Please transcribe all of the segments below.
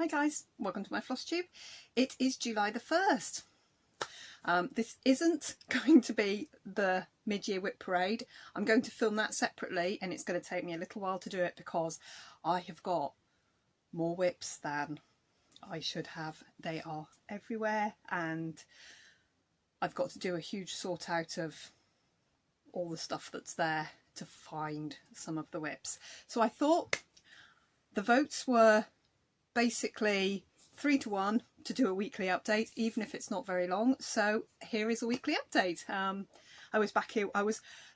Hi guys, welcome to my Flosstube. It is July the 1st. This isn't going to be the mid-year whip parade. I'm going to film that separately and it's going to take me a little while to do it because I have got more whips than I should have. They are everywhere and I've got to do a huge sort out of all the stuff that's there to find some of the whips. So I thought the votes were basically 3-1 to do a weekly update, even if it's not very long. So here is a weekly update. I was back here.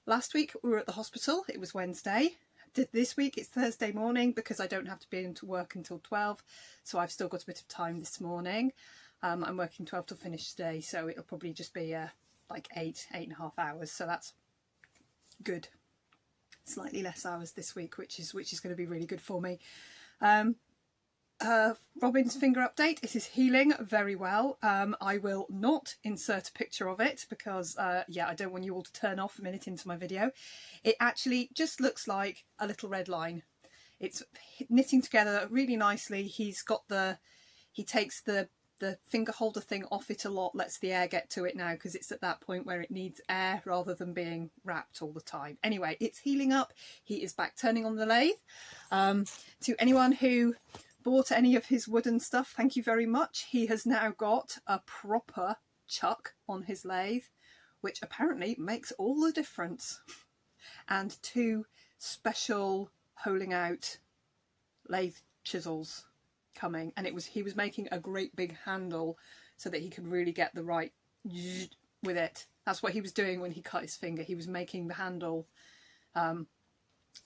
Last week we were at the hospital. It was Wednesday. This week it's Thursday morning because I don't have to be into work until 12. So I've still got a bit of time this morning. I'm working 12 till finish today, so it'll probably just be like 8.5 hours. So that's good. Slightly less hours this week, which is going to be really good for me. Robin's finger update. It is healing very well. I will not insert a picture of it because yeah, I don't want you all to turn off a minute into my video. It actually just looks like a little red line. It's knitting together really nicely. He takes the finger holder thing off it a lot, lets the air get to it now because it's at that point where it needs air rather than being wrapped all the time. Anyway, it's healing up. He is back turning on the lathe. To anyone who bought any of his wooden stuff, thank you very much. He has now got a proper chuck on his lathe, which apparently makes all the difference. And 2 special holing out lathe chisels coming, and he was making a great big handle so that he could really get the right with it. That's what he was doing when he cut his finger. He was making the handle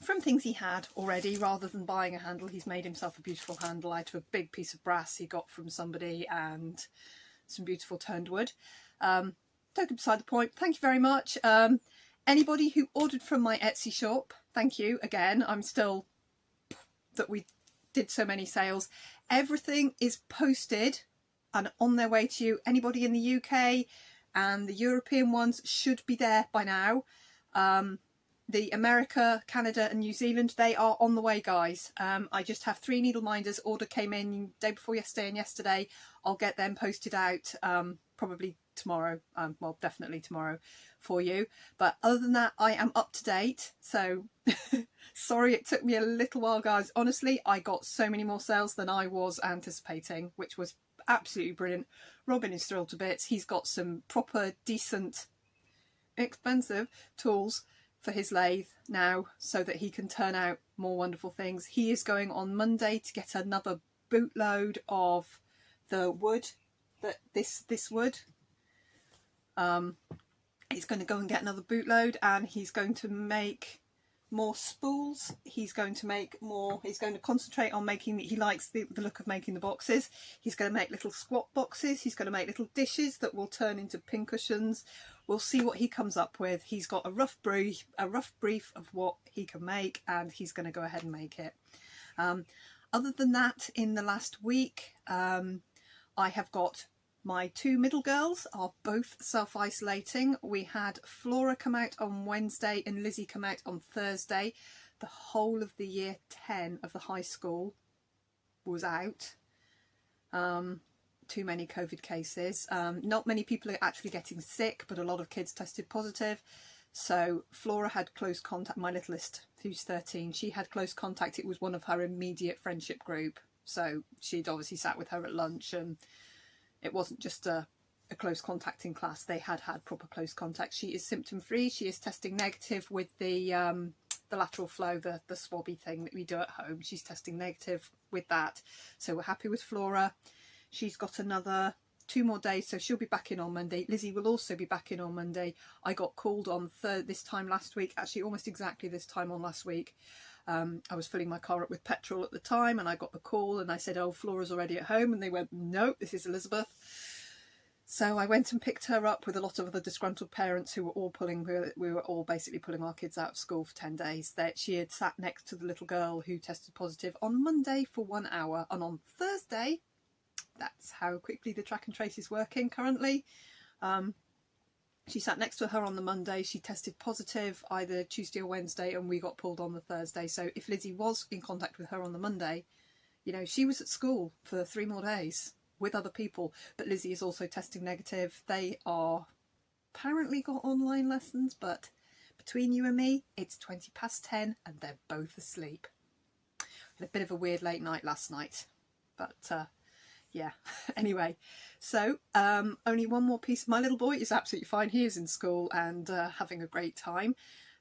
from things he had already rather than buying a handle. He's made himself a beautiful handle out of a big piece of brass he got from somebody and some beautiful turned wood. Don't get beside the point. Thank you very much. Anybody who ordered from my Etsy shop, thank you again. I'm still that we did so many sales. Everything is posted and on their way to you. Anybody in the UK and the European ones should be there by now. The America, Canada and New Zealand, they are on the way, guys. I just have 3 needle minders. Order came in day before yesterday and yesterday. I'll get them posted out probably tomorrow. Well, definitely tomorrow for you. But other than that, I am up to date. So sorry it took me a little while, guys. Honestly, I got so many more sales than I was anticipating, which was absolutely brilliant. Robin is thrilled to bits. He's got some proper, decent, expensive tools for his lathe now so that he can turn out more wonderful things. He is going on Monday to get another bootload of the wood, this wood. He's going to go and get another bootload and he's going to make more spools. He's going to make more, he's going to concentrate on making, he likes the look of making the boxes. He's going to make little squat boxes. He's going to make little dishes that will turn into pincushions. We'll see what he comes up with. He's got a rough brief of what he can make and he's going to go ahead and make it. Other than that, in the last week, I have got my 2 middle girls are both self-isolating. We had Flora come out on Wednesday and Lizzie come out on Thursday. The whole of the year 10 of the high school was out. Too many COVID cases. Not many people are actually getting sick, but a lot of kids tested positive. So Flora had close contact, my littlest, who's 13, she had close contact. It was one of her immediate friendship group. So she'd obviously sat with her at lunch and it wasn't just a close contact in class. They had proper close contact. She is symptom free. She is testing negative with the lateral flow, the swabby thing that we do at home. She's testing negative with that. So we're happy with Flora. She's got another 2 more days, so she'll be back in on Monday. Lizzie will also be back in on Monday. I got called on this time last week, actually almost exactly this time on last week. I was filling my car up with petrol at the time and I got the call and I said, oh, Flora's already at home, and they went, no, this is Elizabeth. So I went and picked her up with a lot of other disgruntled parents who were all we were all basically pulling our kids out of school for 10 days. That she had sat next to the little girl who tested positive on Monday for 1 hour, and on Thursday, that's how quickly the track and trace is working currently. She sat next to her on the Monday. She tested positive either Tuesday or Wednesday, and we got pulled on the Thursday. So if Lizzie was in contact with her on the Monday, You know, she was at school for 3 more days with other people, but Lizzie is also testing negative. They are apparently got online lessons, but between you and me, it's 10:20 and they're both asleep. Had a bit of a weird late night last night, but yeah. Anyway, so only one more piece. My little boy is absolutely fine. He is in school and having a great time.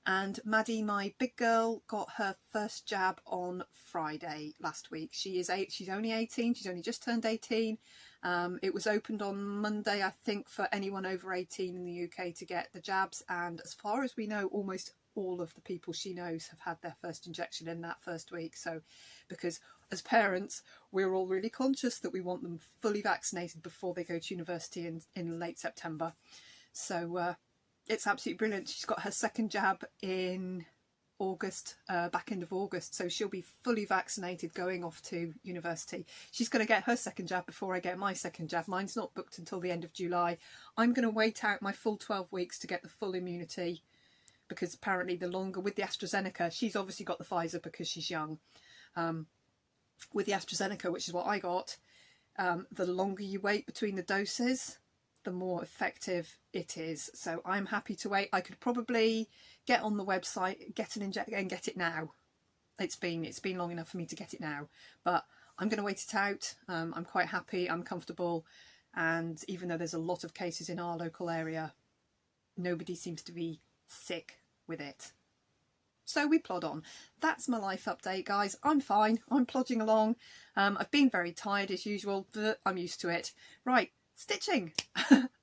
And Maddie, my big girl, got her first jab on Friday last week. She's only 18. She's only just turned 18. It was opened on Monday, I think, for anyone over 18 in the UK to get the jabs. And as far as we know, almost all of the people she knows have had their first injection in that first week. So, because as parents, we're all really conscious that we want them fully vaccinated before they go to university in late September. So it's absolutely brilliant. She's got her second jab in August, back end of August, so she'll be fully vaccinated going off to university. She's going to get her second jab before I get my second jab. Mine's not booked until the end of July. I'm going to wait out my full 12 weeks to get the full immunity, because apparently the longer with the AstraZeneca, she's obviously got the Pfizer because she's young. With the AstraZeneca, which is what I got, the longer you wait between the doses, the more effective it is. So I'm happy to wait. I could probably get on the website, get an injection and get it now. It's been long enough for me to get it now, but I'm going to wait it out. I'm quite happy, I'm comfortable, and even though there's a lot of cases in our local area, nobody seems to be sick with it. So we plod on. That's my life update, guys. I'm fine. I'm plodding along. I've been very tired as usual, but I'm used to it. Right, stitching.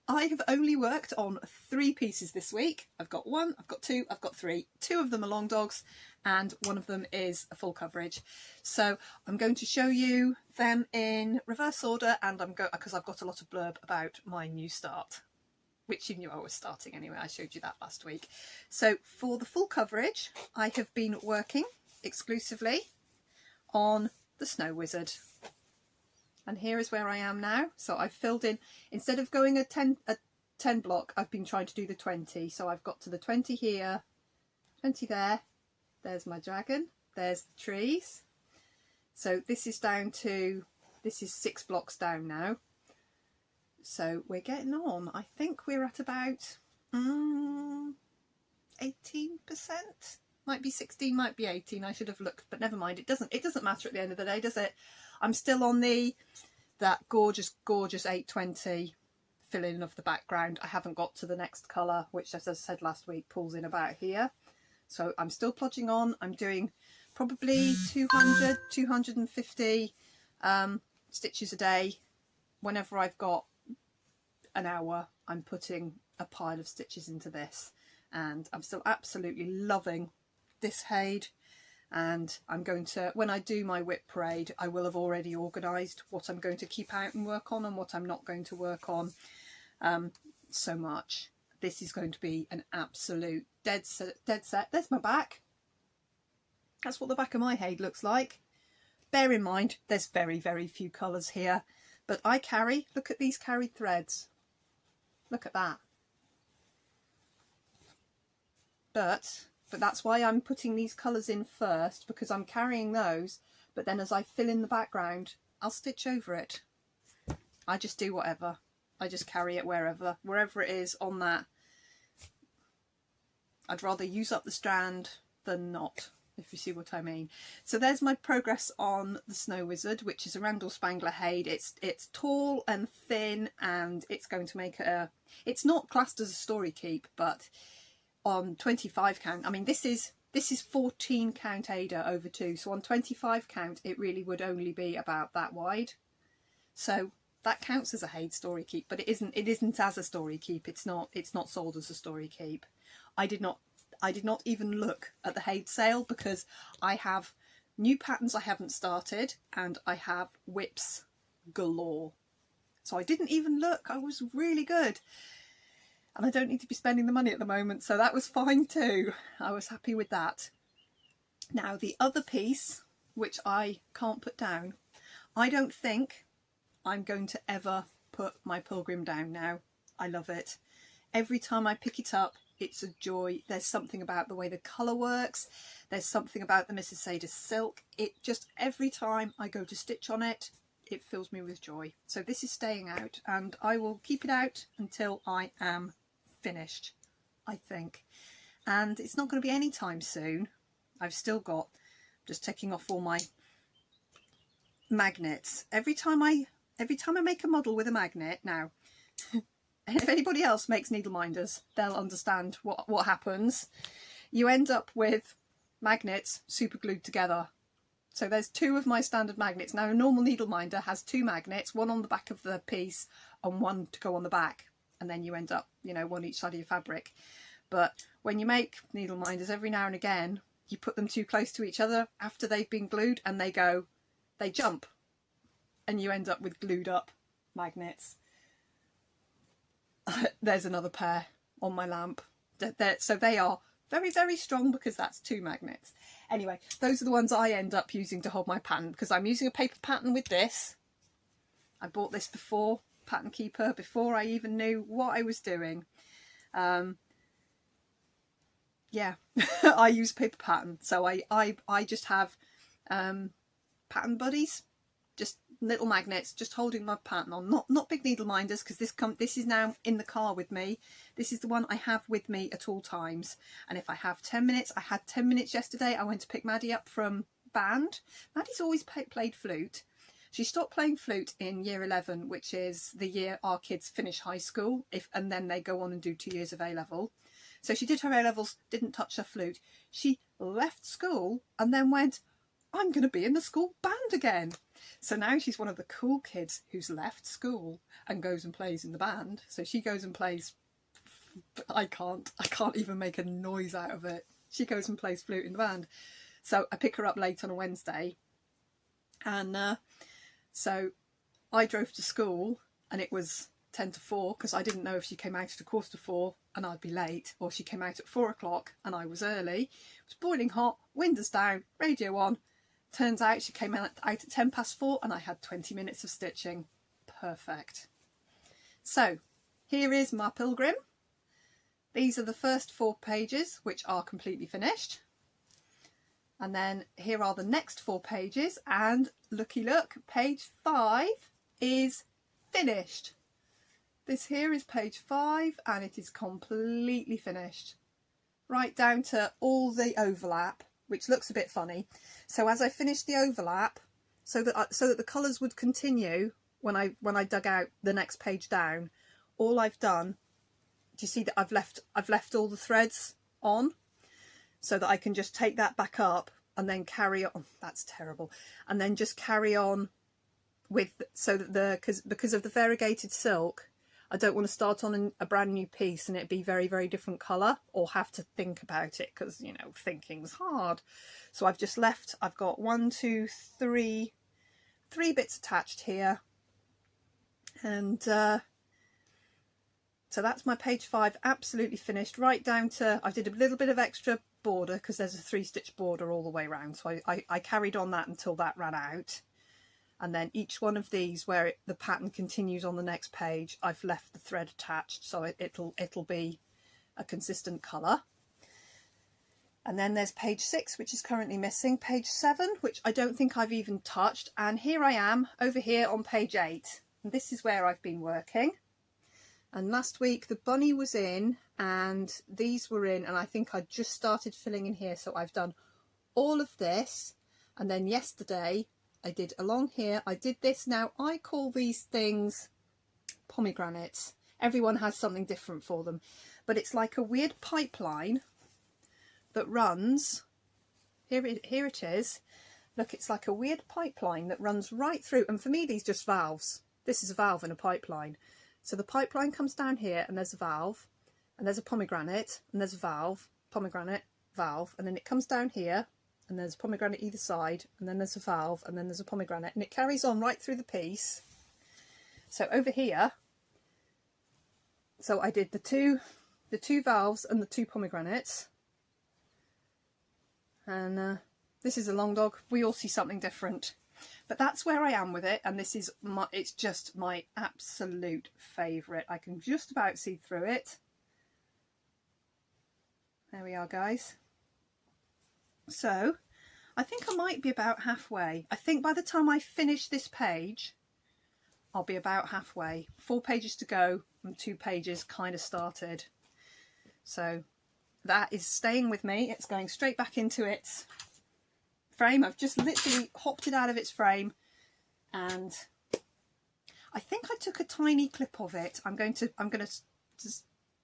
I have only worked on 3 pieces this week. I've got 1, I've got 2, I've got 3. 2 of them are long dogs and 1 of them is a full coverage. So I'm going to show you them in reverse order, and because I've got a lot of blurb about my new start, which you knew I was starting anyway. I showed you that last week. So for the full coverage, I have been working exclusively on the Snow Wizard. And here is where I am now. So I've filled in, instead of going a 10 block, I've been trying to do the 20. So I've got to the 20 here, 20 there. There's my dragon. There's the trees. So this is down to, this is 6 blocks down now. So we're getting on. I think we're at about 18%. Might be 16, might be 18. I should have looked, but never mind. It doesn't matter at the end of the day, does it? I'm still on that gorgeous 820 fill-in of the background. I haven't got to the next colour, which, as I said last week, pulls in about here. So I'm still plodding on. I'm doing probably 200, 250 stitches a day. Whenever I've got an hour, I'm putting a pile of stitches into this, and I'm still absolutely loving this Haid. And I'm going to, when I do my whip parade, I will have already organised what I'm going to keep out and work on and what I'm not going to work on so much. This is going to be an absolute dead set. There's my back. That's what the back of my Haid looks like. Bear in mind, there's very, very few colours here, but I carry, look at these carried threads. Look at that. But that's why I'm putting these colours in first, because I'm carrying those, but then as I fill in the background, I'll stitch over it. I just do whatever. I just carry it wherever it is on that. I'd rather use up the strand than not, if you see what I mean. So there's my progress on the Snow Wizard, which is a Randall Spangler Haid. It's tall and thin, and it's going to make it's not classed as a story keep, but on 25 count, I mean this is 14 count Ada over 2, so on 25 count it really would only be about that wide. So that counts as a Haid story keep, but it isn't as a story keep. It's not sold as a story keep. I did not even look at the Haid sale because I have new patterns I haven't started and I have whips galore. So I didn't even look. I was really good. And I don't need to be spending the money at the moment, so that was fine too. I was happy with that. Now the other piece, which I can't put down, I don't think I'm going to ever put my Pilgrim down now. I love it. Every time I pick it up, It's a joy. There's something about the way the colour works. There's something about the Mrs. Sadie silk. It just, every time I go to stitch on it, it fills me with joy. So this is staying out, and I will keep it out until I am finished, I think. And it's not going to be any time soon. I've still got, just taking off all my magnets. Every time I make a model with a magnet now, if anybody else makes needle minders, they'll understand what happens. You end up with magnets super glued together. So there's two of my standard magnets. Now a normal needle minder has two magnets, one on the back of the piece and one to go on the back, and then you end up, you know, one each side of your fabric. But when you make needle minders, every now and again you put them too close to each other after they've been glued, and they jump, and you end up with glued up magnets. There's another pair on my lamp. So they are very, very strong because that's two magnets. Anyway, those are the ones I end up using to hold my pattern, because I'm using a paper pattern with this. I bought this before Pattern Keeper, before I even knew what I was doing. Yeah, I use paper pattern. So I just have pattern buddies, just little magnets, just holding my pattern on, not big needle minders, because this is now in the car with me. This is the one I have with me at all times, and if I have 10 minutes, I had 10 minutes yesterday. I went to pick Maddie up from band. Maddie's always played flute. She stopped playing flute in year 11, which is the year our kids finish high school, and then they go on and do 2 years of A-level. So she did her A-levels, didn't touch her flute. She left school and then went, I'm going to be in the school band again. So now she's one of the cool kids who's left school and goes and plays in the band. So she goes and plays, I can't even make a noise out of it. She goes and plays flute in the band. So I pick her up late on a Wednesday, and so I drove to school, and it was 10 to 4 because I didn't know if she came out at 4:15 and I'd be late, or she came out at 4 o'clock and I was early. It was boiling hot, windows down, radio on. Turns out she came out at 10 past 4 and I had 20 minutes of stitching. Perfect. So here is my pilgrim. These are the first 4 pages, which are completely finished. And then here are the next 4 pages, and looky look, page 5 is finished. This here is page 5 and it is completely finished. Right down to all the overlap, which looks a bit funny. So as I finished the overlap, so that the colours would continue when I dug out the next page down, all I've done, do you see that I've left all the threads on, so that I can just take that back up and then carry on. That's terrible. And then just carry on with, so that because of the variegated silk, I don't want to start on a brand new piece and it be very, very different colour, or have to think about it, because, you know, thinking's hard. So I've just left, I've got 1, 2, 3 bits attached here. And so that's my page 5 absolutely finished, right down to, I did a little bit of extra border because there's a 3-stitch border all the way around. So I carried on that until that ran out. And then each one of these where the pattern continues on the next page, I've left the thread attached, so it'll be a consistent colour. And then there's page 6, which is currently missing, page 7, which I don't think I've even touched, and here I am over here on page 8, and this is where I've been working. And last week the bunny was in and these were in, and I think I just started filling in here, so I've done all of this. And then yesterday I did along here, I did this. Now I call these things pomegranates. Everyone has something different for them, but it's like a weird pipeline that runs, here it is, look, it's like a weird pipeline that runs right through, and for me these are just valves. This is a valve in a pipeline. So the pipeline comes down here and there's a valve, and there's a pomegranate, and there's a valve, pomegranate, valve, and then it comes down here and there's a pomegranate either side, and then there's a valve, and then there's a pomegranate, and it carries on right through the piece. So over here, so I did the two valves and the 2 pomegranates, and this is a long dog. We all see something different, but that's where I am with it, and this is it's just my absolute favourite. I can just about see through it. There we are, guys. So I think I might be about halfway. I think by the time I finish this page, I'll be about halfway. 4 pages to go and 2 pages kind of started. So that is staying with me. It's going straight back into its frame. I've just literally hopped it out of its frame, and I think I took a tiny clip of it. I'm going to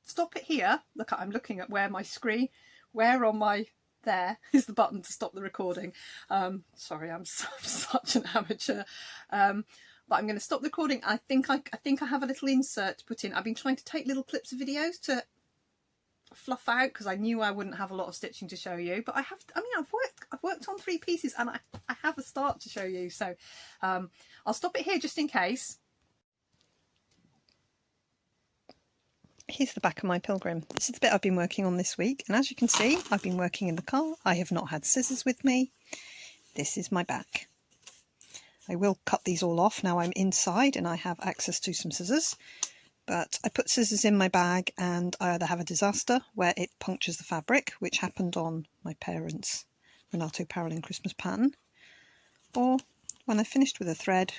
stop it here. Look, I'm looking at where my screen, where on my, there is the button to stop the recording. Sorry, I'm such an amateur. But I'm going to stop the recording. I think I have a little insert to put in. I've been trying to take little clips of videos to fluff out because I knew I wouldn't have a lot of stitching to show you. But I've worked on 3 pieces and I have a start to show you. So I'll stop it here just in case. Here's the back of my pilgrim. This is the bit I've been working on this week, and as you can see, I've been working in the car. I have not had scissors with me. This is my back. I will cut these all off now I'm inside and I have access to some scissors, but I put scissors in my bag and I either have a disaster where it punctures the fabric, which happened on my parents' Renato Parolin Christmas pattern, or when I finished with a thread,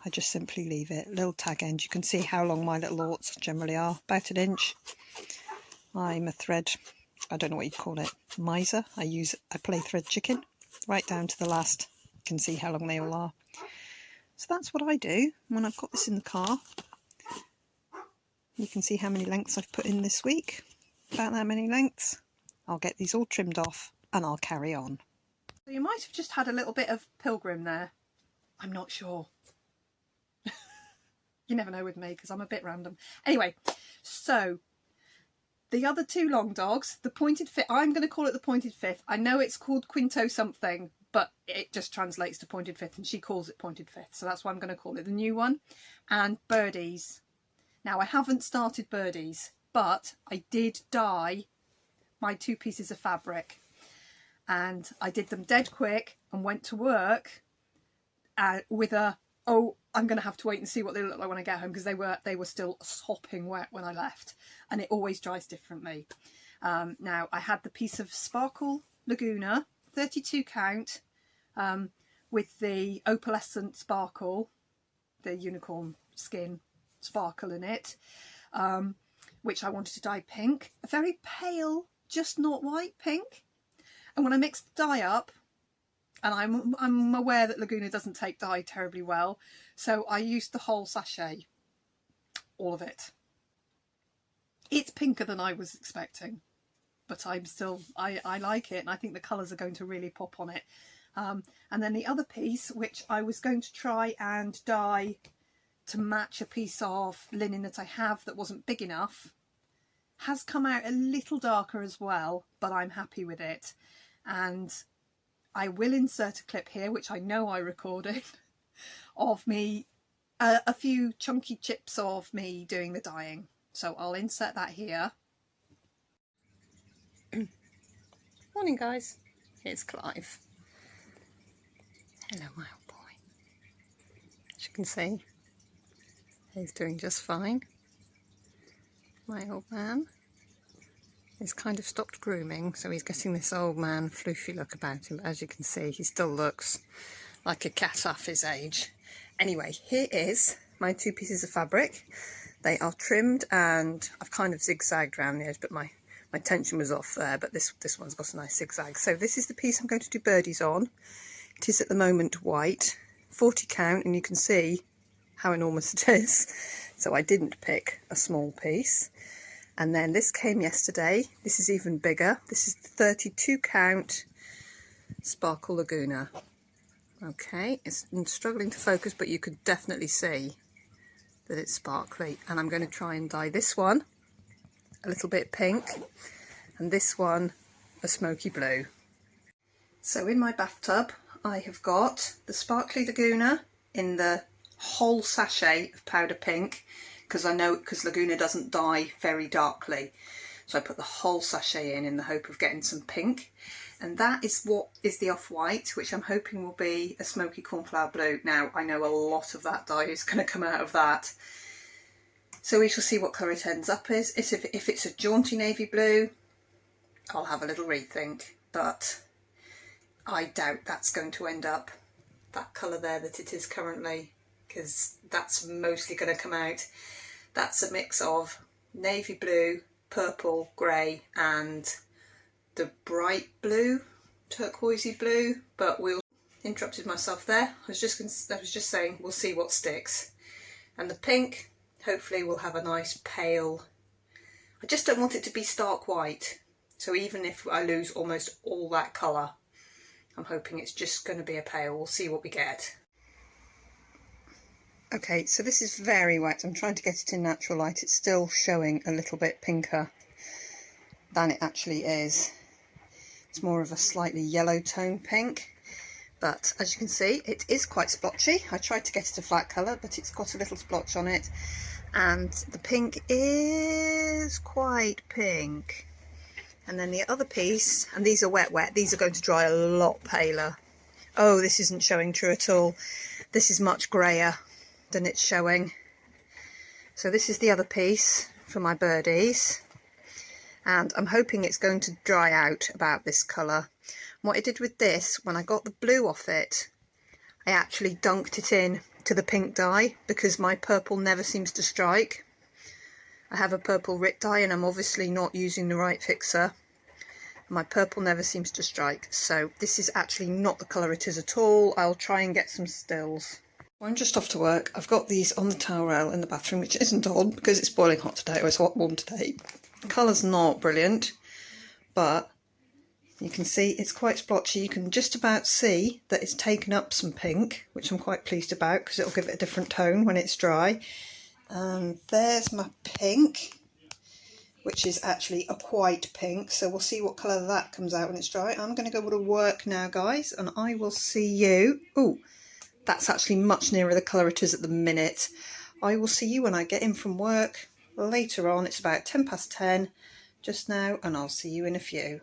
I just simply leave it. Little tag end. You can see how long my little orts generally are, about 1 inch. I'm a thread, I don't know what you call it, miser. I play thread chicken right down to the last. You can see how long they all are. So that's what I do when I've got this in the car. You can see how many lengths I've put in this week. About that many lengths. I'll get these all trimmed off and I'll carry on. So you might have just had a little bit of pilgrim there. I'm not sure. You never know with me because I'm a bit random. Anyway, so the other 2 long dogs, the pointed fifth, I'm going to call it the pointed fifth. I know it's called Quinto something, but it just translates to pointed fifth and she calls it pointed fifth. So that's what I'm going to call it, the new one. And birdies. Now I haven't started birdies, but I did dye my 2 pieces of fabric. And I did them dead quick and went to work with a, oh, I'm going to have to wait and see what they look like when I get home, because they were still sopping wet when I left, and it always dries differently. Now I had the piece of Sparkle Laguna, 32 count, with the opalescent sparkle, the unicorn skin sparkle in it, which I wanted to dye pink, a very pale, just not white pink. And when I mixed the dye up, and I'm aware that Laguna doesn't take dye terribly well, so I used the whole sachet, all of it. It's pinker than I was expecting, but I like it, and I think the colours are going to really pop on it. And then the other piece, which I was going to try and dye to match a piece of linen that I have that wasn't big enough, has come out a little darker as well, but I'm happy with it. And I will insert a clip here, which I know I recorded, of me, a few chunky chips of me doing the dyeing. So I'll insert that here. Morning, guys. Here's Clive. Hello, my old boy. As you can see, he's doing just fine. My old man is kind of stopped grooming, so he's getting this old man floofy look about him. But as you can see, he still looks like a cat half his age. Anyway, here is my 2 pieces of fabric. They are trimmed, and I've kind of zigzagged around the edge, but my tension was off there, but this one's got a nice zigzag. So this is the piece I'm going to do birdies on. It is at the moment white, 40 count, and you can see how enormous it is. So I didn't pick a small piece. And then this came yesterday. This is even bigger. This is the 32 count Sparkle Laguna. Okay, I'm struggling to focus, but you could definitely see that it's sparkly. And I'm going to try and dye this one a little bit pink, and this one a smoky blue. So in my bathtub, I have got the Sparkly Laguna in the whole sachet of powder pink, because I know, because Laguna doesn't dye very darkly, so I put the whole sachet in the hope of getting some pink. And that is what is the off-white, which I'm hoping will be a smoky cornflower blue. Now I know a lot of that dye is going to come out of that, so we shall see what colour it ends up as. If it's a jaunty navy blue, I'll have a little rethink, but I doubt that's going to end up that colour there that it is currently, because that's mostly going to come out. That's a mix of navy blue, purple, grey and the bright blue, turquoisey blue, but we'll... Interrupted myself there. I was just saying we'll see what sticks. And the pink, hopefully we'll have a nice pale... I just don't want it to be stark white, so even if I lose almost all that colour, I'm hoping it's just going to be a pale. We'll see what we get. Okay, so this is very wet. I'm trying to get it in natural light. It's still showing a little bit pinker than it actually is. It's more of a slightly yellow tone pink. But as you can see, it is quite splotchy. I tried to get it a flat colour, but it's got a little splotch on it. And the pink is quite pink. And then the other piece, and these are wet, these are going to dry a lot paler. Oh, this isn't showing true at all. This is much greyer than it's showing. So this is the other piece for my birdies. And I'm hoping it's going to dry out about this colour. What I did with this, when I got the blue off it, I actually dunked it in to the pink dye because my purple never seems to strike. I have a purple Rit dye and I'm obviously not using the right fixer. My purple never seems to strike, so this is actually not the colour it is at all. I'll try and get some stills. I'm just off to work. I've got these on the towel rail in the bathroom, which isn't on because it's boiling hot today, or it's hot warm today. The colour's not brilliant, but you can see it's quite splotchy. You can just about see that it's taken up some pink, which I'm quite pleased about because it'll give it a different tone when it's dry. And there's my pink, which is actually a quite pink. So we'll see what colour that comes out when it's dry. I'm going to go to work now, guys, and I will see you. Oh, that's actually much nearer the colour it is at the minute. I will see you when I get in from work later on. It's about 10:10 just now, and I'll see you in a few.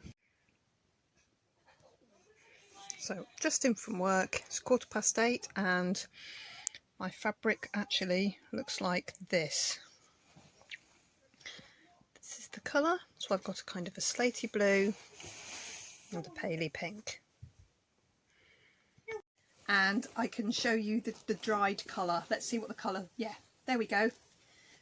So just in from work, it's 8:15 and my fabric actually looks like this. This is the colour, so I've got a kind of a slaty blue and a paley pink. And I can show you the dried colour. Let's see what the colour, yeah, there we go.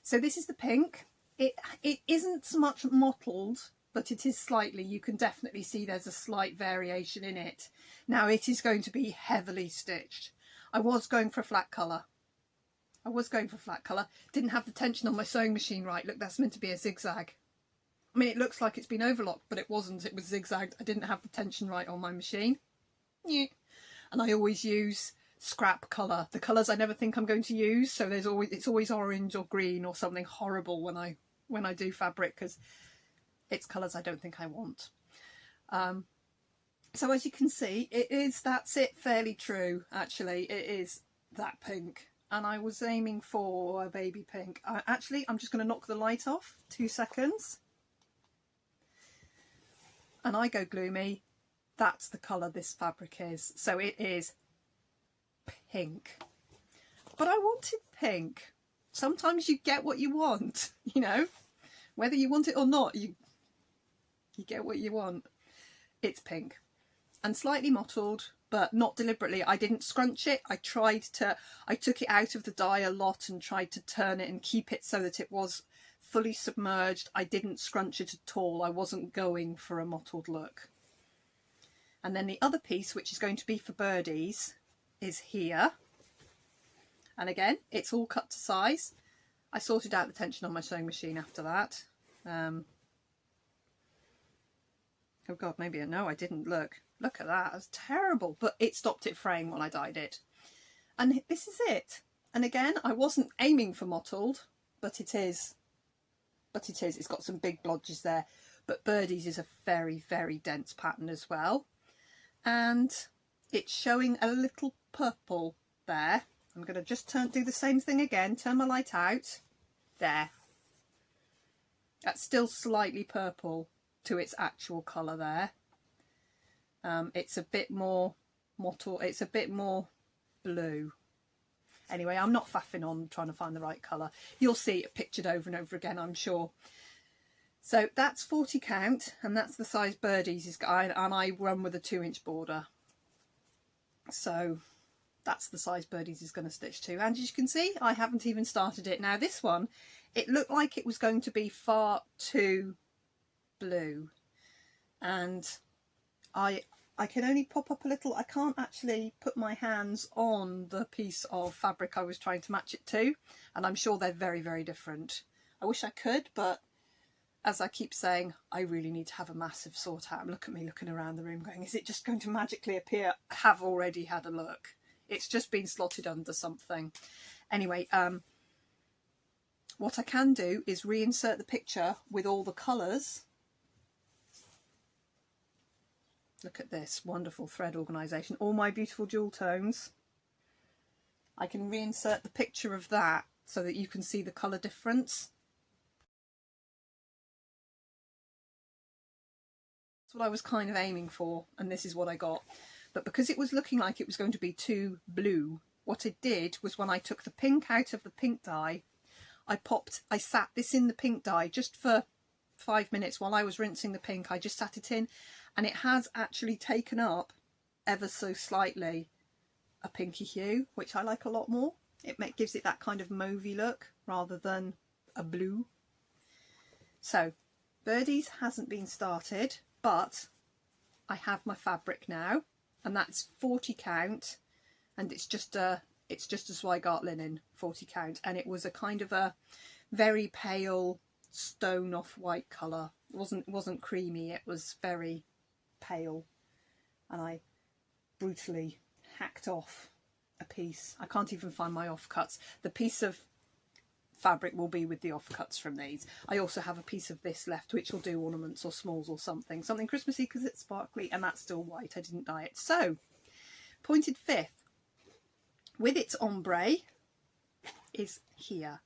So this is the pink. It isn't so much mottled, but it is slightly, you can definitely see there's a slight variation in it. Now it is going to be heavily stitched. I was going for a flat colour. Didn't have the tension on my sewing machine right. Look, that's meant to be a zigzag. I mean, it looks like it's been overlocked, but it wasn't. It was zigzagged. I didn't have the tension right on my machine. Yeah. And I always use scrap colour. The colours I never think I'm going to use, so it's always orange or green or something horrible when I do fabric, because it's colours I don't think I want. So as you can see, that's it fairly true, actually. It is that pink, and I was aiming for a baby pink. Actually, I'm just going to knock the light off, 2 seconds, and I go gloomy. That's the colour this fabric is. So it is pink, but I wanted pink. Sometimes you get what you want, you know, whether you want it or not, you get what you want. It's pink and slightly mottled, but not deliberately. I didn't scrunch it. I took it out of the dye a lot and tried to turn it and keep it so that it was fully submerged. I didn't scrunch it at all. I wasn't going for a mottled look. And then the other piece, which is going to be for birdies, is here. And again, it's all cut to size. I sorted out the tension on my sewing machine after that. Oh God, maybe no, I didn't. Look at that. That's terrible. But it stopped it fraying when I dyed it. And this is it. And again, I wasn't aiming for mottled, but it is. It's got some big blodges there. But birdies is a very, very dense pattern as well. And it's showing a little purple there. I'm going to just do the same thing again, turn my light out. There. That's still slightly purple to its actual colour there. It's a bit more mottled, it's a bit more blue. Anyway, I'm not faffing on trying to find the right colour. You'll see it pictured over and over again, I'm sure. So that's 40 count, and that's the size Birdie's is, and I run with a 2-inch border. So that's the size Birdie's is going to stitch to. And as you can see, I haven't even started it. Now this one, it looked like it was going to be far too blue, and I can only pop up a little. I can't actually put my hands on the piece of fabric I was trying to match it to, and I'm sure they're very, very different. I wish I could, but as I keep saying, I really need to have a massive sort out. Look at me looking around the room going, is it just going to magically appear? I have already had a look. It's just been slotted under something. Anyway, what I can do is reinsert the picture with all the colours. Look at this wonderful thread organisation, all my beautiful jewel tones. I can reinsert the picture of that so that you can see the colour difference. That's what I was kind of aiming for, and this is what I got. But because it was looking like it was going to be too blue, what I did was when I took the pink out of the pink dye, I sat this in the pink dye just for 5 minutes while I was rinsing the pink. I just sat it in, and it has actually taken up ever so slightly a pinky hue, which I like a lot more. It gives it that kind of mauvey look rather than a blue. So Birdie's hasn't been started, but I have my fabric now, and that's 40 count, and it's just a Zweigart linen 40 count, and it was a kind of a very pale stone off white colour. It wasn't creamy, it was very pale, and I brutally hacked off a piece. I can't even find my offcuts. The piece of fabric will be with the offcuts from these. I also have a piece of this left which will do ornaments or smalls or something Christmassy because it's sparkly, and that's still white. I didn't dye it. So pointed fifth with its ombre is here,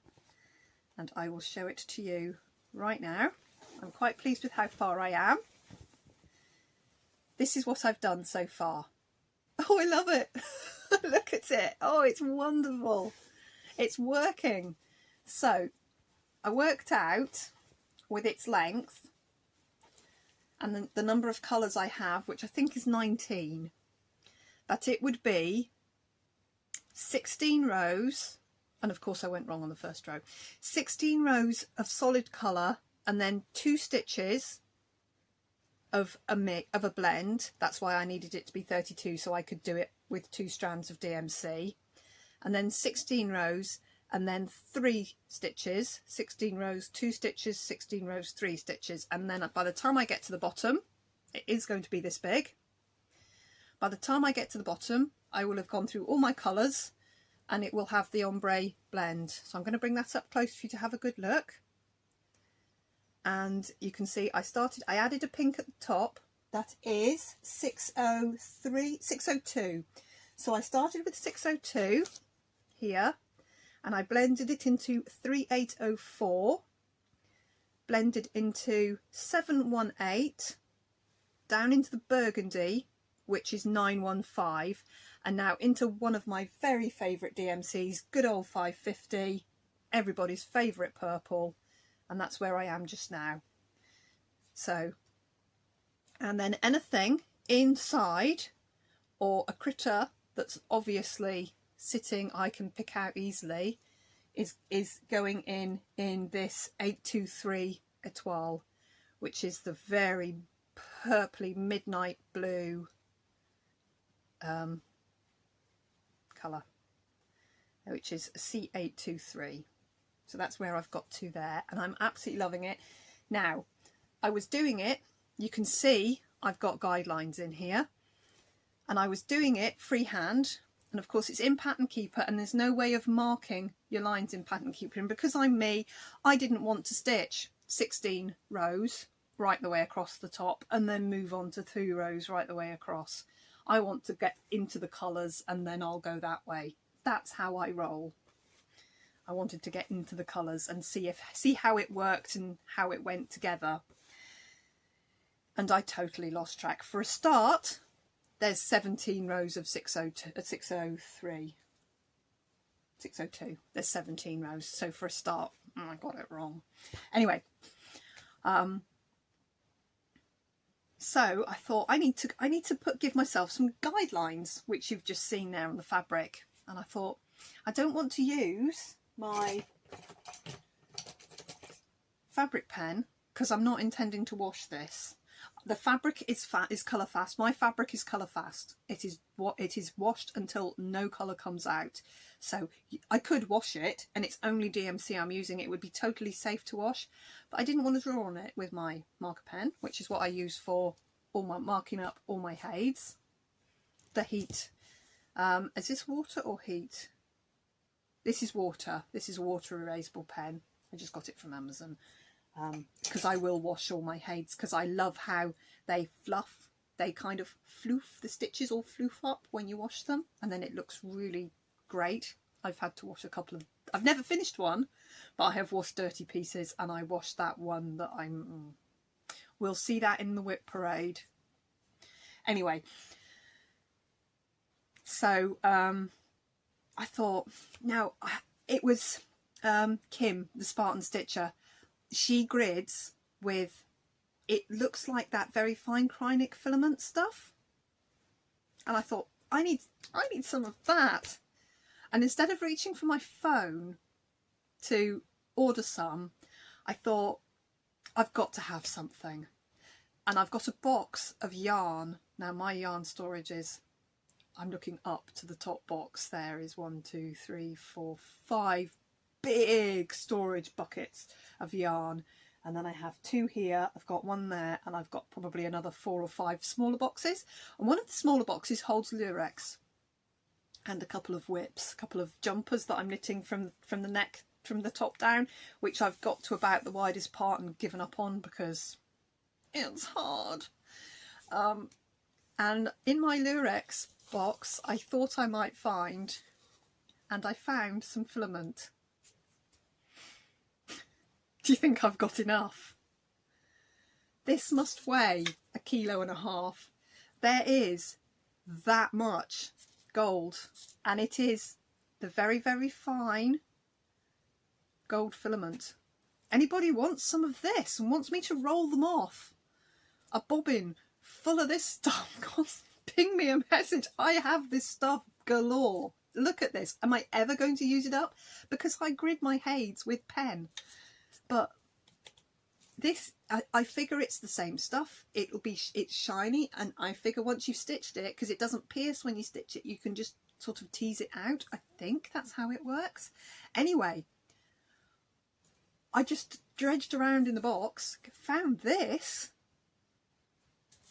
and I will show it to you right now. I'm quite pleased with how far I am. This is what I've done so far. Oh, I love it. Look at it. Oh, it's wonderful. It's working. So I worked out with its length and the number of colours I have, which I think is 19, that it would be 16 rows, and of course I went wrong on the first row, 16 rows of solid colour, and then 2 stitches of a blend. That's why I needed it to be 32, so I could do it with 2 strands of DMC, and then 16 rows, and then 3 stitches, 16 rows, 2 stitches, 16 rows, 3 stitches, and then by the time I get to the bottom, it is going to be this big. By the time I get to the bottom, I will have gone through all my colours, and it will have the ombre blend. So I'm going to bring that up close for you to have a good look. And you can see I added a pink at the top. That is 602. So I started with 602 here, and I blended it into 3804, blended into 718, down into the burgundy, which is 915, and now into one of my very favourite DMCs, good old 550, everybody's favourite purple, and that's where I am just now. So, and then anything inside, or a critter that's obviously sitting I can pick out easily, is going in this 823 Etoile, which is the very purpley midnight blue colour, which is C823. So that's where I've got to there, and I'm absolutely loving it. Now, I was doing it, you can see I've got guidelines in here, and I was doing it freehand, and of course it's in Pattern Keeper, and there's no way of marking your lines in Pattern Keeper, and because I'm me, I didn't want to stitch 16 rows right the way across the top and then move on to 2 rows right the way across. I want to get into the colours and then I'll go that way. That's how I roll. I wanted to get into the colours and see how it worked and how it went together. And I totally lost track. For a start, there's 17 rows of 602. There's 17 rows. So for a start, I got it wrong. Anyway, So I thought I need to give myself some guidelines, which you've just seen there on the fabric. And I thought I don't want to use my fabric pen because I'm not intending to wash this. The fabric is colour fast. My fabric is colour fast. It is washed until no colour comes out. So I could wash it, and it's only DMC I'm using. It would be totally safe to wash, but I didn't want to draw on it with my marker pen, which is what I use for all my marking up all my heads. The heat. Is this water or heat? This is water. This is a water erasable pen. I just got it from Amazon. Because I will wash all my heads, because I love how they fluff, they kind of floof, the stitches all floof up when you wash them, and then it looks really great. I've had to wash a couple of, I've never finished one, but I have washed dirty pieces, and I washed that one that we'll see that in the whip parade. Anyway, so I thought, now it was Kim, the Spartan Stitcher. She grids with, it looks like that very fine Kreinik filament stuff, and I thought I need some of that. And instead of reaching for my phone to order some, I thought I've got to have something. And I've got a box of yarn. Now my yarn storage is, I'm looking up to the top box, there is 1, 2, 3, 4, 5 big storage buckets of yarn, and then I have 2 here, I've got 1 there, and I've got probably another 4 or 5 smaller boxes, and one of the smaller boxes holds Lurex and a couple of whips, a couple of jumpers that I'm knitting from the neck, from the top down, which I've got to about the widest part and given up on because it's hard. And in my Lurex box I thought I might find, and I found some filament. Do you think I've got enough? This must weigh 1.5 kilos. There is that much gold, and it is the very, very fine gold filament. Anybody wants some of this and wants me to roll them off a bobbin full of this stuff, ping me a message. I have this stuff galore. Look at this. Am I ever going to use it up? Because I grid my heads with pen. But this, I figure it's the same stuff. It's shiny, and I figure once you've stitched it, because it doesn't pierce when you stitch it, you can just sort of tease it out. I think that's how it works. Anyway, I just dredged around in the box, found this,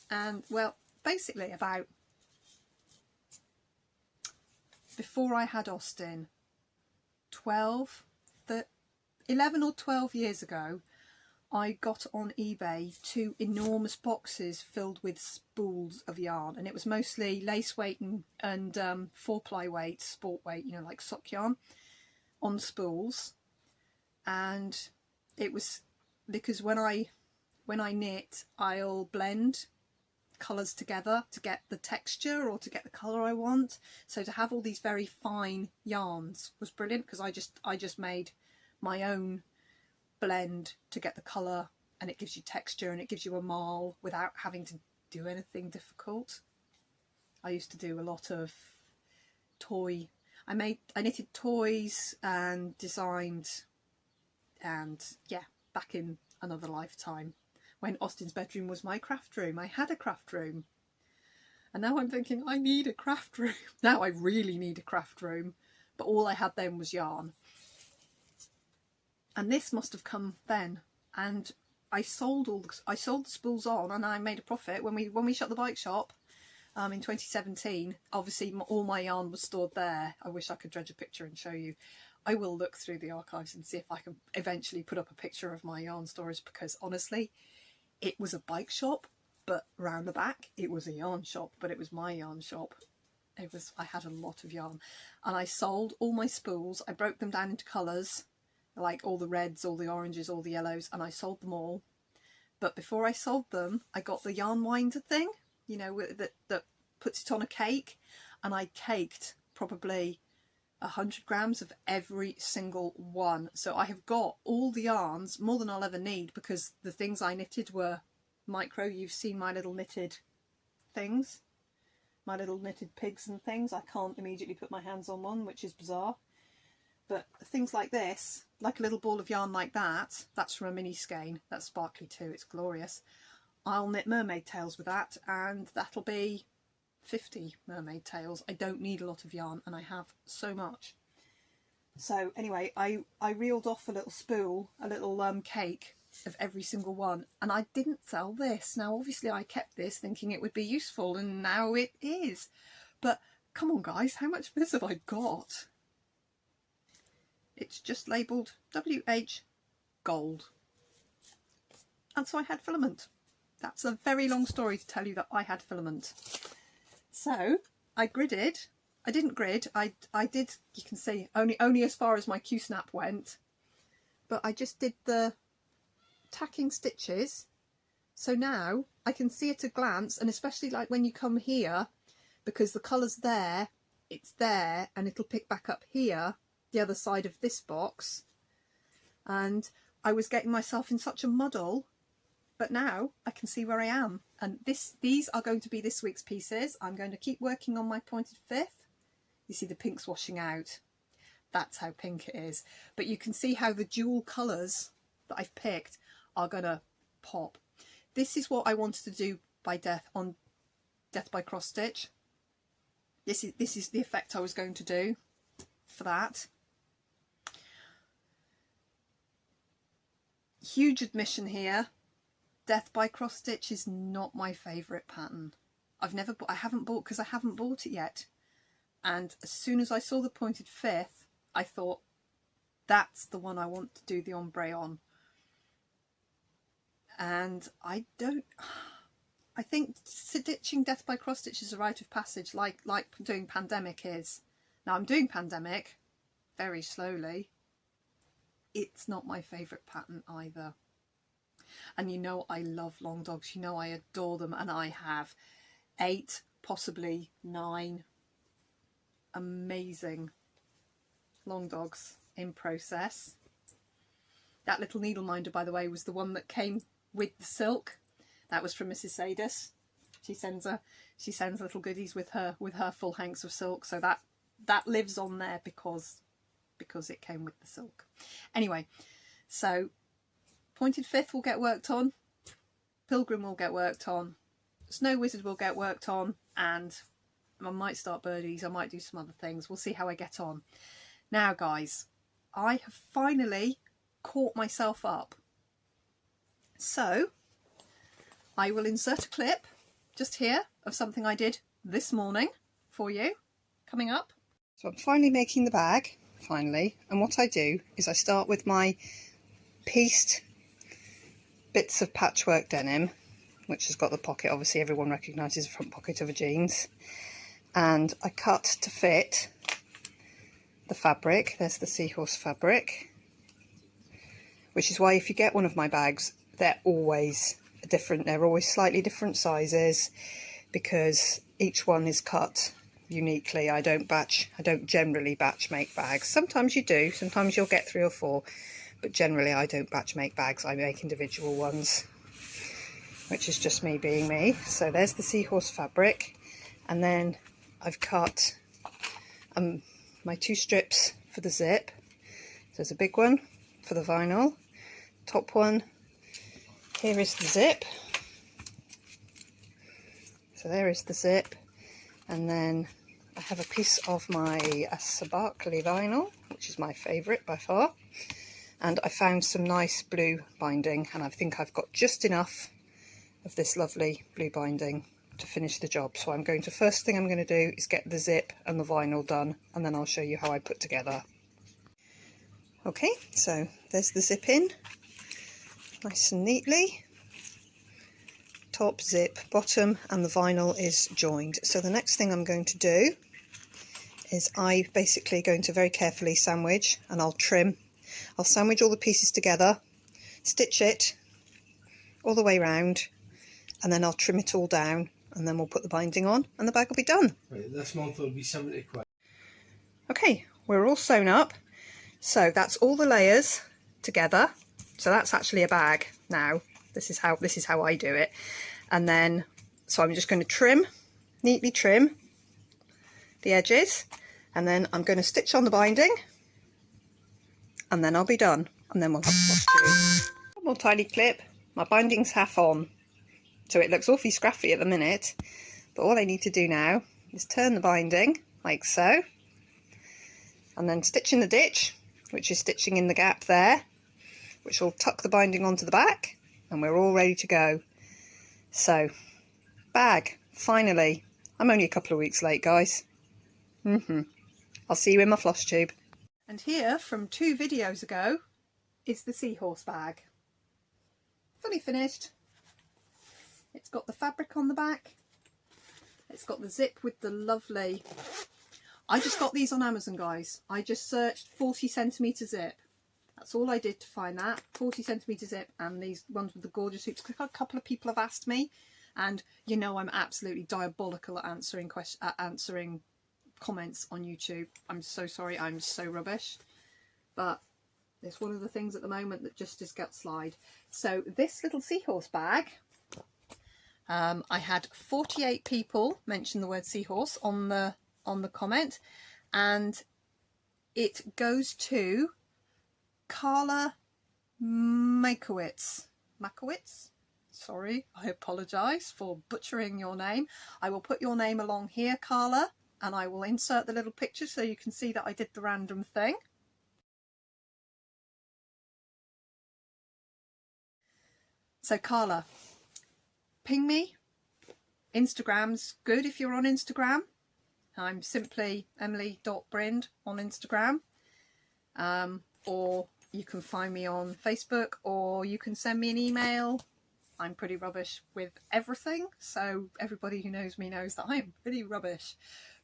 and well, basically about, before I had Austin, 11 or 12 years ago, I got on eBay 2 enormous boxes filled with spools of yarn, and it was mostly lace weight and 4-ply weight, sport weight, you know, like sock yarn on spools. And it was because when I knit, I'll blend colours together to get the texture or to get the colour I want. So to have all these very fine yarns was brilliant, because I just made my own blend to get the colour, and it gives you texture and it gives you a marl without having to do anything difficult. I used to do a lot of I knitted toys and designed, and yeah, back in another lifetime when Austin's bedroom was my craft room. I had a craft room, and now I'm thinking I need a craft room. Now I really need a craft room, but all I had then was yarn. And this must have come then, and I sold the spools on, and I made a profit when we shut the bike shop in 2017. Obviously all my yarn was stored there. I wish I could dredge a picture and show you. I will look through the archives and see if I can eventually put up a picture of my yarn storage, because honestly it was a bike shop, but round the back it was a yarn shop, but it was my yarn shop. I had a lot of yarn, and I sold all my spools. I broke them down into colours, like all the reds, all the oranges, all the yellows, and I sold them all. But before I sold them, I got the yarn winder thing, you know, that puts it on a cake, and I caked probably 100 grams of every single one. So I have got all the yarns, more than I'll ever need, because the things I knitted were micro. You've seen my little knitted things, my little knitted pigs and things. I can't immediately put my hands on one, which is bizarre. But things like this, like a little ball of yarn like that, that's from a mini skein. That's sparkly too, it's glorious. I'll knit mermaid tails with that, and that'll be 50 mermaid tails. I don't need a lot of yarn, and I have so much. So anyway, I reeled off a little spool, a little cake of every single one, and I didn't sell this. Now obviously I kept this thinking it would be useful, and now it is. But come on guys, how much of this have I got? It's just labelled WH Gold. And so I had filament. That's a very long story to tell you that I had filament. So I gridded. I didn't grid. I did, you can see, only as far as my Q-snap went. But I just did the tacking stitches. So now I can see at a glance, and especially like when you come here, because the colour's there, it's there, and it'll pick back up here, the other side of this box. And I was getting myself in such a muddle. But now I can see where I am, and these are going to be this week's pieces. I'm going to keep working on my pointed fifth. You see the pink's washing out. That's how pink it is. But you can see how the dual colours that I've picked are going to pop. This is what I wanted to do by Death by Cross Stitch. This is the effect I was going to do for that. Huge admission here. Death by Cross Stitch is not my favourite pattern. I haven't bought because I haven't bought it yet. And as soon as I saw the pointed fifth, I thought that's the one I want to do the ombre on. And I think stitching Death by Cross Stitch is a rite of passage, like doing Pandemic is. Now I'm doing Pandemic very slowly. It's not my favourite pattern either. And you know I love long dogs, you know I adore them, and I have 8, possibly 9 amazing long dogs in process. That little needle minder, by the way, was the one that came with the silk. That was from Mrs. Sadis. She sends little goodies with her full hanks of silk, so that lives on there because it came with the silk. Anyway, so pointed fifth will get worked on, Pilgrim will get worked on, Snow Wizard will get worked on, and I might start birdies, I might do some other things. We'll see how I get on. Now guys, I have finally caught myself up. So I will insert a clip just here of something I did this morning for you, coming up. So I'm finally making the bag, and what I do is I start with my pieced bits of patchwork denim, which has got the pocket, obviously everyone recognises the front pocket of a jeans, and I cut to fit the fabric. There's the seahorse fabric, which is why if you get one of my bags, they're always different, they're always slightly different sizes, because each one is cut uniquely. I don't generally batch make bags. Sometimes you do, sometimes you'll get 3 or 4, but generally I don't batch make bags, I make individual ones, which is just me being me. So there's the seahorse fabric, and then I've cut my 2 strips for the zip. So there's a big one for the vinyl, top one, here is the zip, so there is the zip, and then I have a piece of my sparkly vinyl, which is my favourite by far, and I found some nice blue binding, and I think I've got just enough of this lovely blue binding to finish the job. So first thing I'm going to do is get the zip and the vinyl done, and then I'll show you how I put together. Okay, so there's the zip in, nice and neatly, top, zip, bottom, and the vinyl is joined. So the next thing I'm going to do is I'm basically going to very carefully sandwich, and I'll sandwich all the pieces together, stitch it all the way round, and then I'll trim it all down, and then we'll put the binding on and the bag will be done. Right, this month will be 70 quid. Okay, we're all sewn up. So that's all the layers together. So that's actually a bag now. This is how I do it. And then, so I'm just going to neatly trim the edges, and then I'm going to stitch on the binding, and then I'll be done. And then we'll have a Flosstube. One more tiny clip. My binding's half on, so it looks awfully scruffy at the minute. But all I need to do now is turn the binding like so, and then stitch in the ditch, which is stitching in the gap there, which will tuck the binding onto the back, and we're all ready to go. So, bag, finally. I'm only a couple of weeks late, guys. I'll see you in my Flosstube. And here, from 2 videos ago, is the seahorse bag. Fully finished. It's got the fabric on the back. It's got the zip with the lovely... I just got these on Amazon, guys. I just searched 40cm zip. That's all I did to find that. 40cm zip, and these ones with the gorgeous hoops. A couple of people have asked me, and you know I'm absolutely diabolical at answering comments on YouTube. I'm so sorry, I'm so rubbish. But it's one of the things at the moment that just is gut slide. So this little seahorse bag, I had 48 people mention the word seahorse on the comment, and it goes to Carla Makowitz. Sorry, I apologise for butchering your name. I will put your name along here, Carla, and I will insert the little picture so you can see that I did the random thing. So Carla, ping me. Instagram's good if you're on Instagram. I'm simply emily.brind on Instagram. Or you can find me on Facebook, or you can send me an email. I'm pretty rubbish with everything, so everybody who knows me knows that I am pretty rubbish.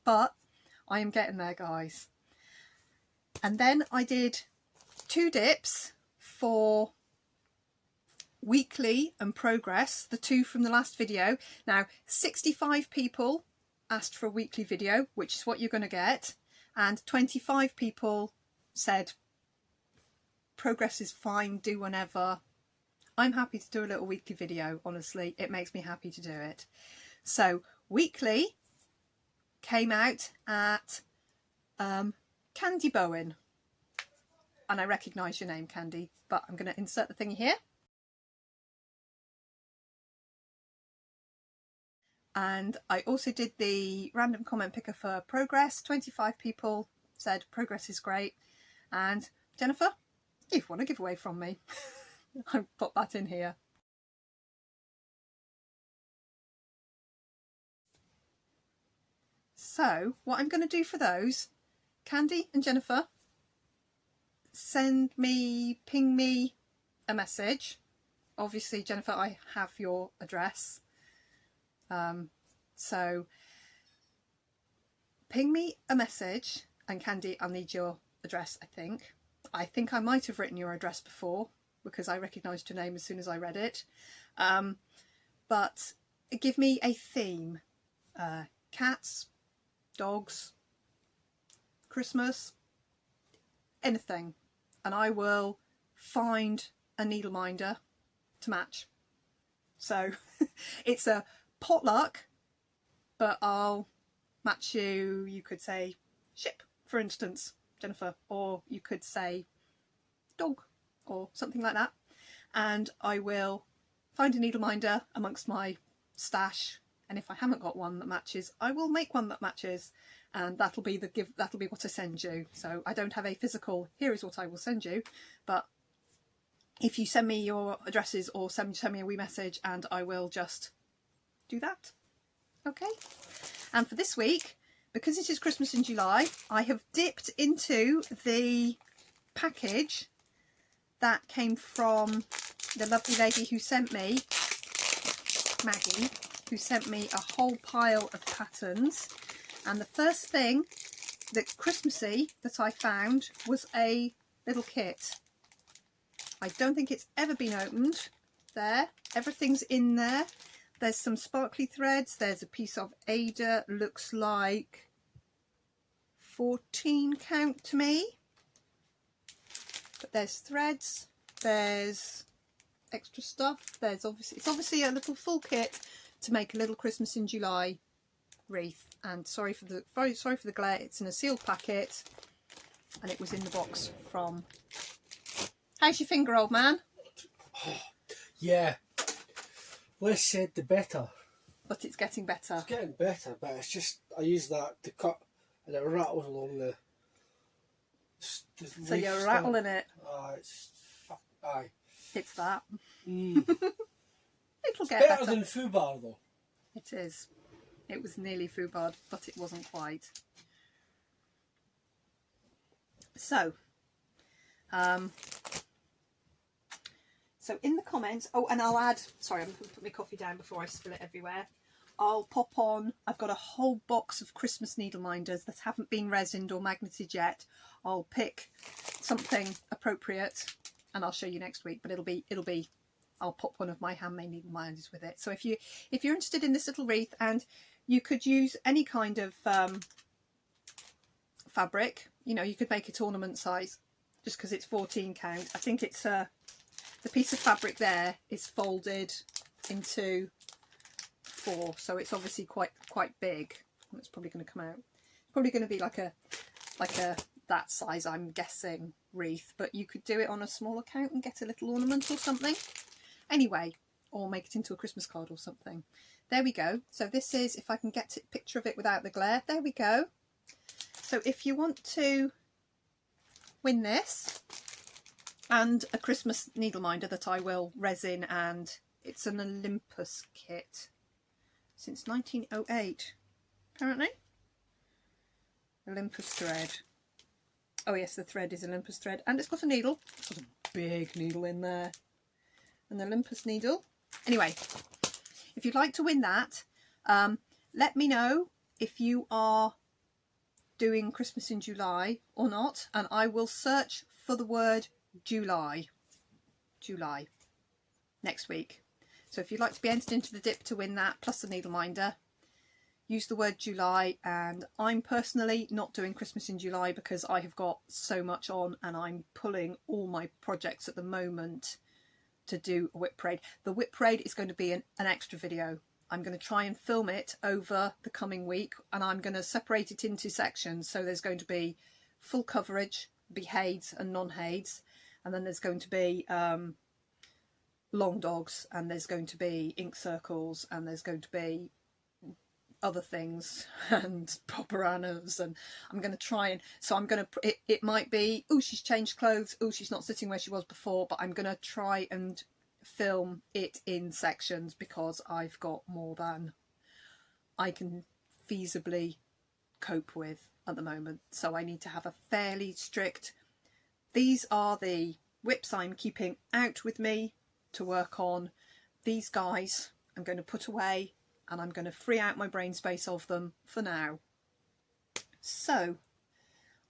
But I am getting there, guys. And then I did 2 dips for weekly and progress, the 2 from the last video. Now, 65 people asked for a weekly video, which is what you're going to get, and 25 people said progress is fine, do whenever. I'm happy to do a little weekly video, honestly. It makes me happy to do it. So weekly came out at Candy Bowen, and I recognise your name, Candy, but I'm going to insert the thingy here. And I also did the random comment picker for progress. 25 people said progress is great. And Jennifer, you've won a giveaway from me. I'll put that in here. So what I'm going to do for those, Candy and Jennifer, ping me a message. Obviously, Jennifer, I have your address. So ping me a message, and Candy, I'll need your address. I think I might have written your address before because I recognised your name as soon as I read it. But give me a theme. Cats, dogs, Christmas, anything, and I will find a needle minder to match. So it's a potluck, but I'll match you. You could say ship, for instance, Jennifer, or you could say dog or something like that, and I will find a needle minder amongst my stash, and if I haven't got one that matches, I will make one that matches, and that'll be what I send you. So I don't have a physical here is what I will send you, but if you send me your addresses or send me a wee message, and I will just do that. Okay. And for this week, because it is Christmas in July, I have dipped into the package that came from the lovely lady who sent me, Maggie, who sent me a whole pile of patterns. And the first thing that Christmassy that I found was a little kit. I don't think it's ever been opened. There, everything's in there. There's some sparkly threads, there's a piece of Ada, looks like 14 count to me. But there's threads, there's extra stuff, there's obviously a little full kit to make a little Christmas in July wreath. And sorry for the glare, it's in a sealed packet and it was in the box from... How's your finger, old man? Yeah, less said the better. But it's getting better. It's getting better, but it's just, I use that to cut and it rattles along the so you're rattling it. It's fuck, aye. It's that. It'll get better than foobar though. It is. It was nearly foobar, but it wasn't quite. So, so in the comments, oh, and I'll add, sorry, I'm going to put my coffee down before I spill it everywhere. I'll pop on, I've got a whole box of Christmas needle minders that haven't been resined or magneted yet. I'll pick something appropriate and I'll show you next week, but it'll be, I'll pop one of my handmade needle minders with it. So if you're interested in this little wreath, and you could use any kind of fabric, you know, you could make it ornament size just because it's 14 count. I think it's the piece of fabric there is folded into 4, so it's obviously quite big. It's probably going to come out. It's probably going to be like a that size, I'm guessing, wreath. But you could do it on a smaller count and get a little ornament or something. Anyway, or make it into a Christmas card or something. There we go. So this is, if I can get a picture of it without the glare. There we go. So if you want to win this and a Christmas needle minder that I will resin, and it's an Olympus kit since 1908 apparently. Olympus thread. Oh yes, the thread is Olympus thread, and it's got a needle. It's got a big needle in there. An Olympus needle. Anyway, if you'd like to win that, let me know if you are doing Christmas in July or not, and I will search for the word July next week. So if you'd like to be entered into the dip to win that plus the needle minder, use the word July. And I'm personally not doing Christmas in July because I have got so much on and I'm pulling all my projects at the moment to do a whip parade. The whip parade is going to be an extra video. I'm going to try and film it over the coming week, and I'm going to separate it into sections. So there's going to be full coverage, be Hades and non-Hades, and then there's going to be long dogs, and there's going to be ink circles, and there's going to be other things and poparanas, and I'm going to try and, so I'm going to, it might be, oh, she's changed clothes, oh, she's not sitting where she was before, but I'm going to try and film it in sections because I've got more than I can feasibly cope with at the moment. So I need to have a fairly strict, these are the whips I'm keeping out with me to work on. These guys I'm going to put away, and I'm going to free out my brain space of them for now. So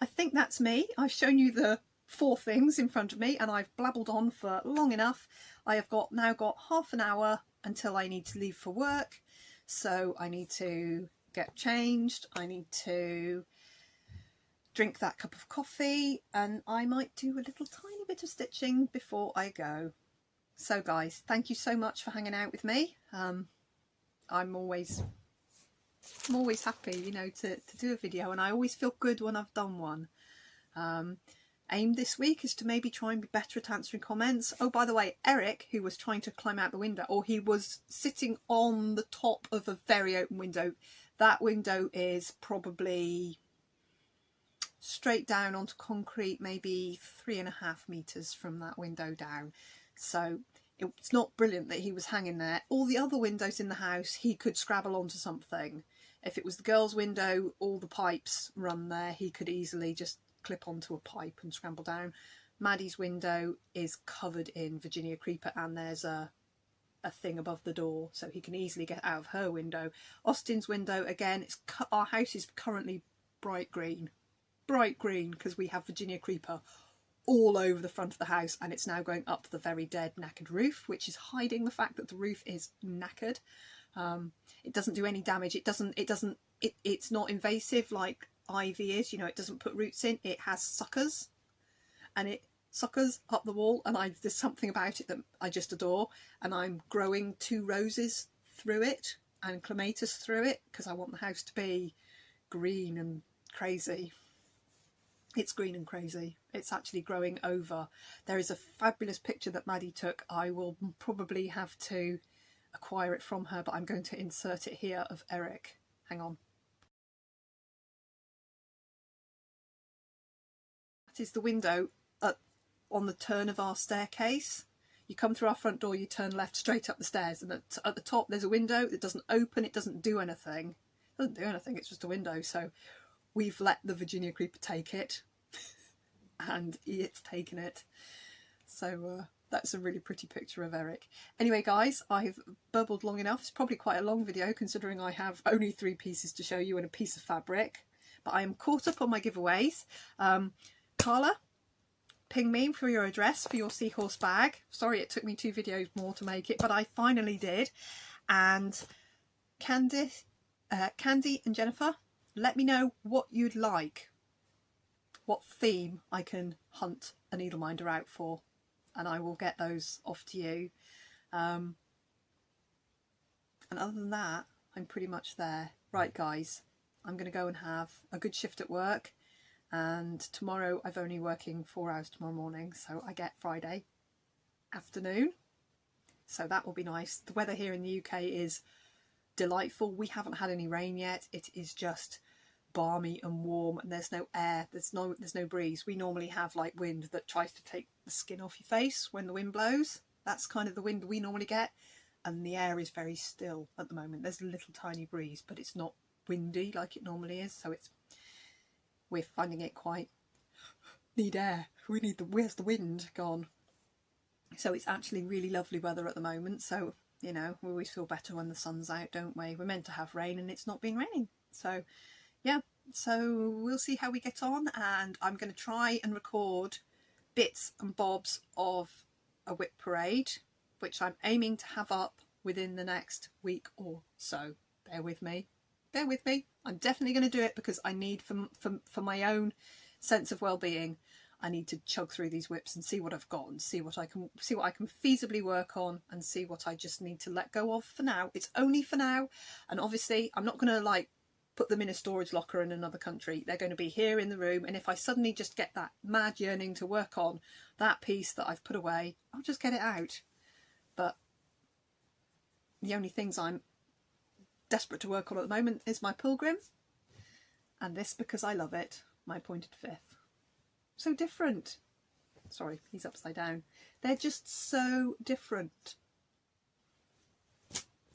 I think that's me. I've shown you the 4 things in front of me and I've blabbled on for long enough. I have now got half an hour until I need to leave for work. So I need to get changed. I need to drink that cup of coffee, and I might do a little tiny bit of stitching before I go. So guys, thank you so much for hanging out with me. I'm always happy, you know, to do a video, and I always feel good when I've done one. Aim this week is to maybe try and be better at answering comments. Oh, by the way, Eric, who was trying to climb out the window, or he was sitting on the top of a very open window. That window is probably straight down onto concrete, maybe 3.5 meters from that window down. So it's not brilliant that he was hanging there. All the other windows in the house, he could scrabble onto something. If it was the girls' window, all the pipes run there. He could easily just clip onto a pipe and scramble down. Maddie's window is covered in Virginia creeper, and there's a thing above the door, so he can easily get out of her window. Austin's window, again, our house is currently bright green, because we have Virginia creeper all over the front of the house, and it's now going up the very dead knackered roof, which is hiding the fact that the roof is knackered. It doesn't do any damage. It's not invasive like ivy is, you know, it doesn't put roots in, it has suckers, and it suckers up the wall, and there's something about it that I just adore, and I'm growing 2 roses through it and clematis through it because I want the house to be green and crazy. It's green and crazy. It's actually growing over. There is a fabulous picture that Maddie took. I will probably have to acquire it from her, but I'm going to insert it here, of Eric. Hang on. That is the window on the turn of our staircase. You come through our front door, you turn left straight up the stairs, and at the top there's a window that doesn't open, it doesn't do anything. It doesn't do anything, it's just a window. So we've let the Virginia Creeper take it, and it's taken it. So that's a really pretty picture of Eric. Anyway guys, I've burbled long enough. It's probably quite a long video considering I have only 3 pieces to show you and a piece of fabric. But I am caught up on my giveaways. Carla, ping me for your address for your seahorse bag. Sorry it took me 2 videos more to make it, but I finally did. And Candy and Jennifer, let me know what you'd like, what theme I can hunt a needleminder out for, and I will get those off to you. And other than that, I'm pretty much there. Right guys, I'm going to go and have a good shift at work, and tomorrow I'm only working 4 hours tomorrow morning, so I get Friday afternoon, so that will be nice. The weather here in the UK is delightful. We haven't had any rain yet. It is just balmy and warm, and there's no air, there's no breeze. We normally have like wind that tries to take the skin off your face when the wind blows. That's kind of the wind we normally get, and the air is very still at the moment. There's a little tiny breeze, but it's not windy like it normally is, so we're finding it quite need air. We need where's the wind gone? So it's actually really lovely weather at the moment. So, you know, we always feel better when the sun's out, don't we? We're meant to have rain and it's not been raining. So yeah, so we'll see how we get on, and I'm going to try and record bits and bobs of a whip parade, which I'm aiming to have up within the next week or so. Bear with me. Bear with me. I'm definitely going to do it because I need, for my own sense of well-being, I need to chug through these whips and see what I've got and see what I can feasibly work on, and see what I just need to let go of for now. It's only for now, and obviously I'm not going to like put them in a storage locker in another country. They're going to be here in the room, and if I suddenly just get that mad yearning to work on that piece that I've put away, I'll just get it out. But the only things I'm desperate to work on at the moment is my pilgrim, and this, because I love it, my pointed fifth. So different. Sorry, he's upside down. They're just so different.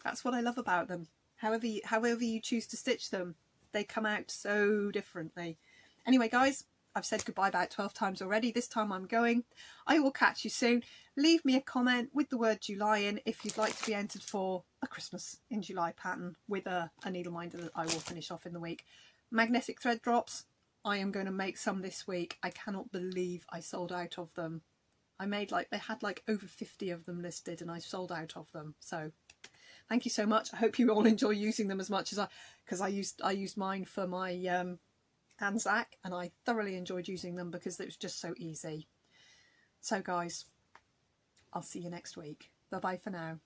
That's what I love about them. However you choose to stitch them, they come out so differently. Anyway guys, I've said goodbye about 12 times already. This time I'm going. I will catch you soon. Leave me a comment with the word July in if you'd like to be entered for a Christmas in July pattern with a needle minder that I will finish off in the week. Magnetic thread drops, I am going to make some this week. I cannot believe I sold out of them. I made they had like over 50 of them listed, and I sold out of them. So thank you so much. I hope you all enjoy using them as much as because I used mine for my Anzac, and I thoroughly enjoyed using them because it was just so easy. So guys, I'll see you next week. Bye bye for now.